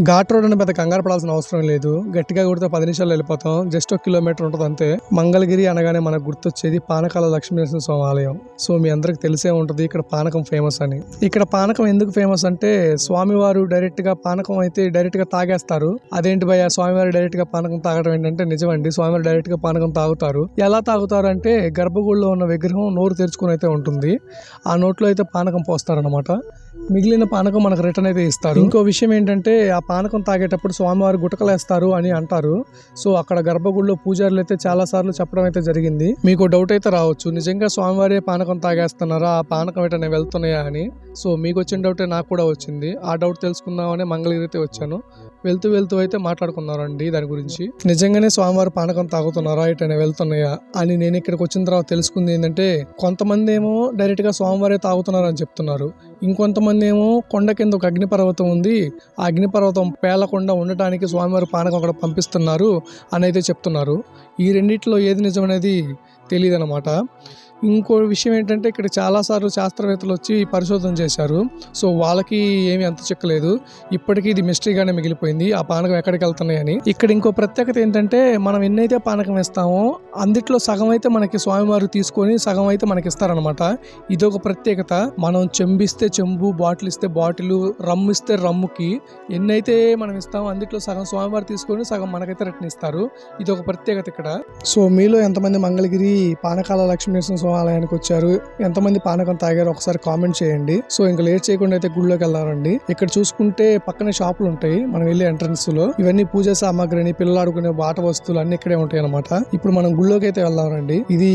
Ghat road అని పెద్ద కంగారు పడాల్సిన అవసరం లేదు. గట్టిగా కొడితే 10 నిమిషాల్లో వెళ్ళిపోతాం. జస్ట్ 1 కిలోమీటర్ ఉంటుంది అంతే. మంగళగిరి అనగానే మనకు గుర్తొచ్చేది పానకాల లక్ష్మీనరసింహస్వామి ఆలయం. సో మీ అందరికి తెలిసే ఉంటుంది ఇక్కడ పానకం ఫేమస్ అని. ఇక్కడ పానకం ఎందుకు ఫేమస్ అంటే స్వామివారు డైరెక్ట్ గా పానకం అయితే డైరెక్ట్ గా తాగేస్తారు. అదేంటి భయ్య స్వామివారు డైరెక్ట్ గా పానకం తాగడం ఏంటంటే నిజమండి. స్వామివారు డైరెక్ట్ గా పానకం తాగుతారు. ఎలా తాగుతారు అంటే గర్భగుడిలో ఉన్న విగ్రహం నోరు తెరుచుకుని అయితే ఉంటుంది. ఆ నోట్లో అయితే పానకం పోస్తారనమాట. మిగిలిన పానకం మనకు రిటర్న్ అయితే ఇస్తారు. ఇంకో విషయం ఏంటంటే ఆ పానకం తాగేటప్పుడు స్వామివారు గుటకలేస్తారు అని అంటారు. సో అక్కడ గర్భగుడిలో పూజారులు అయితే చాలా సార్లు చెప్పడం అయితే జరిగింది. మీకు డౌట్ అయితే రావచ్చు, నిజంగా స్వామివారే పానకం తాగేస్తున్నారా, ఆ పానకం ఎటనే వెళ్తున్నాయా అని. సో మీకు వచ్చిన డౌటే నాకు కూడా వచ్చింది. ఆ డౌట్ తెలుసుకుందామని మంగళగిరి అయితే వచ్చాను. వెళ్తూ వెళ్తూ అయితే మాట్లాడుకున్నారండి దాని గురించి. నిజంగానే స్వామివారు పానకం తాగుతున్నారా, ఎటనే వెళ్తున్నాయా అని నేను ఇక్కడికి వచ్చిన తర్వాత తెలుసుకుంది ఏంటంటే కొంతమంది ఏమో డైరెక్ట్ గా స్వామివారే తాగుతున్నారు అని చెప్తున్నారు. ఇంకొంతమంది ఏమో కొండ కింద ఒక అగ్నిపర్వతం ఉంది, ఆ అగ్నిపర్వతం పేలకుండా ఉండటానికి స్వామివారి పానకం అక్కడ పంపిస్తున్నారు అని అయితే చెప్తున్నారు. ఈ రెండిట్లో ఏది నిజమనేది తెలియదు అనమాట. ఇంకో విషయం ఏంటంటే ఇక్కడ చాలాసార్లు శాస్త్రవేత్తలు వచ్చి పరిశోధన చేశారు. సో వాళ్ళకి ఏమీ అంత చిక్కలేదు. ఇప్పటికీ ఇది మిస్టరీగానే మిగిలిపోయింది, ఆ పానకం ఎక్కడికి వెళ్తున్నాయని. ఇక్కడ ఇంకో ప్రత్యేకత ఏంటంటే మనం ఎన్నైతే పానకం ఇస్తామో అందుట్లో సగం అయితే మనకి స్వామివారు తీసుకొని సగం అయితే మనకి ఇస్తారనమాట. ఇదొక ప్రత్యేకత. మనం చెంబిస్తే చెంబు, బాటిల్ ఇస్తే బాటిల్, రమ్ము ఇస్తే రమ్ముకి ఎన్నైతే మనం ఇస్తామో అందుట్లో సగం స్వామివారు తీసుకొని సగం మనకైతే రిటర్న్ ఇస్తారు. ఇది ఒక ప్రత్యేకత ఇక్కడ. సో మీలో ఎంతమంది మంగళగిరి పానకాల లక్ష్మీనరసింహ ఆలయానికి వచ్చారు, ఎంతమంది పానకం తాగారు ఒకసారి కామెంట్ చేయండి. సో ఇంకా లేట్ చేయకుండా అయితే గుడిలోకి వెళ్దామండి. ఇక్కడ చూసుకుంటే పక్కనే షాపులు ఉంటాయి. మనం వెళ్ళే ఎంట్రన్స్ లో ఇవన్నీ పూజా సామాగ్రిని, పిల్లలు ఆడుకునే ఆట వస్తువులు అన్ని ఇక్కడే ఉంటాయి అనమాట. ఇప్పుడు మనం గుడిలోకి అయితే వెళ్దామండి. ఇది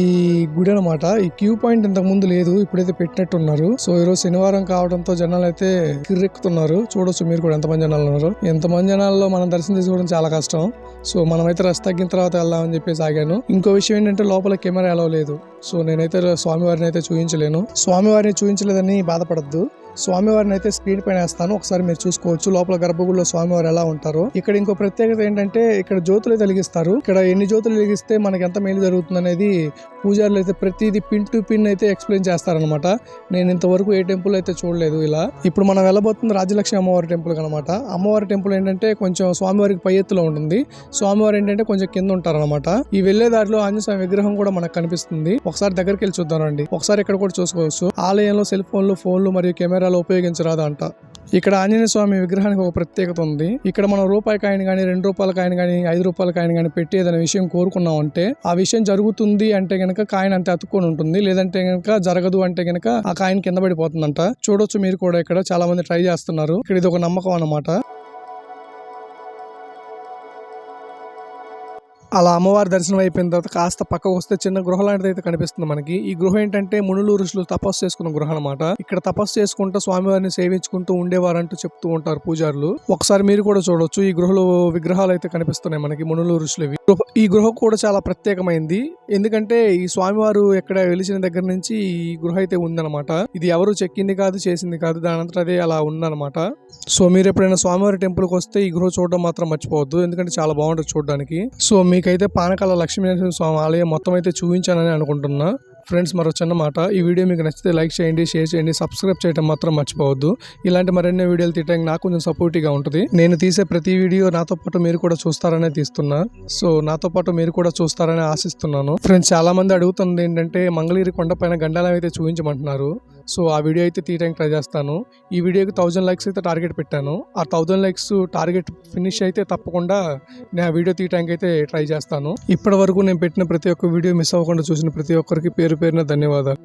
గుడి అనమాట. ఈ క్యూ పాయింట్ ఇంతకు ముందు లేదు, ఇప్పుడైతే పెట్టినట్టున్నారు. సో ఈరోజు శనివారం కావడంతో జనాలు అయితే కిర్రెక్కుతున్నారు. చూడొచ్చు మీరు కూడా ఎంతమంది జనాలు ఉన్నారు. ఎంతమంది జనాల్లో మనం దర్శనం చేసుకోవడం చాలా కష్టం. సో మనమైతే రష్ తగ్గిన తర్వాత వెళ్దామని చెప్పేసి ఆగాను. ఇంకో విషయం ఏంటంటే లోపల కెమెరా అలౌ లేదు. సో నేనైతే స్వామివారిని అయితే చూపించలేను. స్వామివారిని చూపించలేదని బాధపడద్దు. స్వామివారిని అయితే స్క్రీన్ పైన వేస్తాను, ఒకసారి మీరు చూసుకోవచ్చు లోపల గర్భగుడిలో స్వామివారు ఎలా ఉంటారో. ఇక్కడ ఇంకో ప్రత్యేకత ఏంటంటే ఇక్కడ జ్యోతులు వెలిగిస్తారు. ఇక్కడ ఎన్ని జ్యోతులు వెలిగిస్తే మనకి ఎంత మేలు జరుగుతుంది అనేది పూజారులు అయితే ప్రతిదీ పిన్ టు పిన్ అయితే ఎక్స్ప్లెయిన్ చేస్తారనమాట. నేను ఇంతవరకు ఏ టెంపుల్ అయితే చూడలేదు ఇలా. ఇప్పుడు మనం వెళ్ళబోతుంది రాజలక్ష్మి అమ్మవారి టెంపుల్ అనమాట. అమ్మవారి టెంపుల్ ఏంటంటే కొంచెం స్వామివారికి పై ఎత్తులో ఉంటుంది, స్వామివారు ఏంటంటే కొంచెం కింద ఉంటారనమాట. ఈ వెళ్లే దారిలో ఆంజనేయ స్వామి విగ్రహం కూడా మనకు కనిపిస్తుంది. ఒకసారి దగ్గరికి వెళ్ళి చూద్దామండి. ఒకసారి ఇక్కడ కూడా చూసుకోవచ్చు. ఆలయంలో సెల్ ఫోన్లు మరియు కెమెరాలు ఉపయోగించరాదు అంట. ఇక్కడ ఆంజనేయ స్వామి విగ్రహానికి ఒక ప్రత్యేకత ఉంది. ఇక్కడ మనం రూపాయి కాయిన్ గానీ, 2 రూపాయల కాయిన్ గానీ, 5 రూపాయల కాయిన్ గానీ పెట్టి ఏదైనా విషయం కోరుకున్నాం అంటే ఆ విషయం జరుగుతుంది అంటే గనక కాయిన్ అంతే అతుక్కొని ఉంటుంది, లేదంటే గనక జరగదు అంటే గనక ఆ కాయిన్ కింద పడిపోతుందంట. చూడొచ్చు మీరు కూడా, ఇక్కడ చాలా మంది ట్రై చేస్తున్నారు. ఇక్కడ ఇది ఒక నమ్మకం అన్నమాట. అలా అమ్మవారి దర్శనం అయిపోయిన తర్వాత కాస్త పక్కకు వస్తే చిన్న గృహ లాంటిది అయితే కనిపిస్తుంది మనకి. ఈ గృహ ఏంటంటే మునులు ఋషులు తపస్సు చేసుకున్న గృహ అనమాట. ఇక్కడ తపస్సు చేసుకుంటూ స్వామివారిని సేవించుకుంటూ ఉండేవారంటూ చెప్తూ ఉంటారు పూజారులు. ఒకసారి మీరు కూడా చూడొచ్చు. ఈ గృహలో విగ్రహాలు అయితే కనిపిస్తున్నాయి మనకి, మునులు ఋషులవి. ఈ గృహ కూడా చాలా ప్రత్యేకమైంది. ఎందుకంటే ఈ స్వామివారు ఎక్కడ వెలిసిన దగ్గర నుంచి ఈ గృహ అయితే ఉందన్నమాట. ఇది ఎవరు చెక్కింది కాదు, చేసింది కాదు, దాని అంతా అదే అలా ఉందన్నమాట. సో మీరు ఎప్పుడైనా స్వామివారి టెంపుల్ కి వస్తే ఈ గృహ చూడడం మాత్రం మర్చిపోవద్దు, ఎందుకంటే చాలా బాగుంటుంది చూడడానికి. సో మీకైతే పానకాల లక్ష్మీనరసింహ స్వామి ఆలయం మొత్తం అయితే చూపించానని అనుకుంటున్నా. ఫ్రెండ్స్ మరో చిన్న మాట, ఈ వీడియో మీకు నచ్చితే లైక్ చేయండి, షేర్ చేయండి, సబ్స్క్రైబ్ చేయడం మాత్రం మర్చిపోవద్దు. ఇలాంటి మరెన్నో వీడియోలు తీయడానికి నాకు కొంచెం సపోర్టివ్గా ఉంటుంది. నేను తీసే ప్రతి వీడియో నాతో పాటు మీరు కూడా చూస్తారనే తీస్తున్నా. సో నాతో పాటు మీరు కూడా చూస్తారని ఆశిస్తున్నాను. ఫ్రెండ్స్ చాలా మంది అడుగుతుంది ఏంటంటే మంగళగిరి కొండపైన గండాలం అయితే చూపించమంటున్నారు. సో ఆ వీడియో అయితే తీయడానికి ట్రై చేస్తాను. ఈ వీడియోకి 1000 లైక్స్ అయితే టార్గెట్ పెట్టాను. ఆ 1000 లైక్స్ టార్గెట్ ఫినిష్ అయితే తప్పకుండా నేను ఆ వీడియో తీయడానికి అయితే ట్రై చేస్తాను. ఇప్పటి వరకు నేను పెట్టిన ప్రతి ఒక్క వీడియో మిస్ అవ్వకుండా చూసిన ప్రతి ఒక్కరికి పేరు పేరున ధన్యవాదాలు.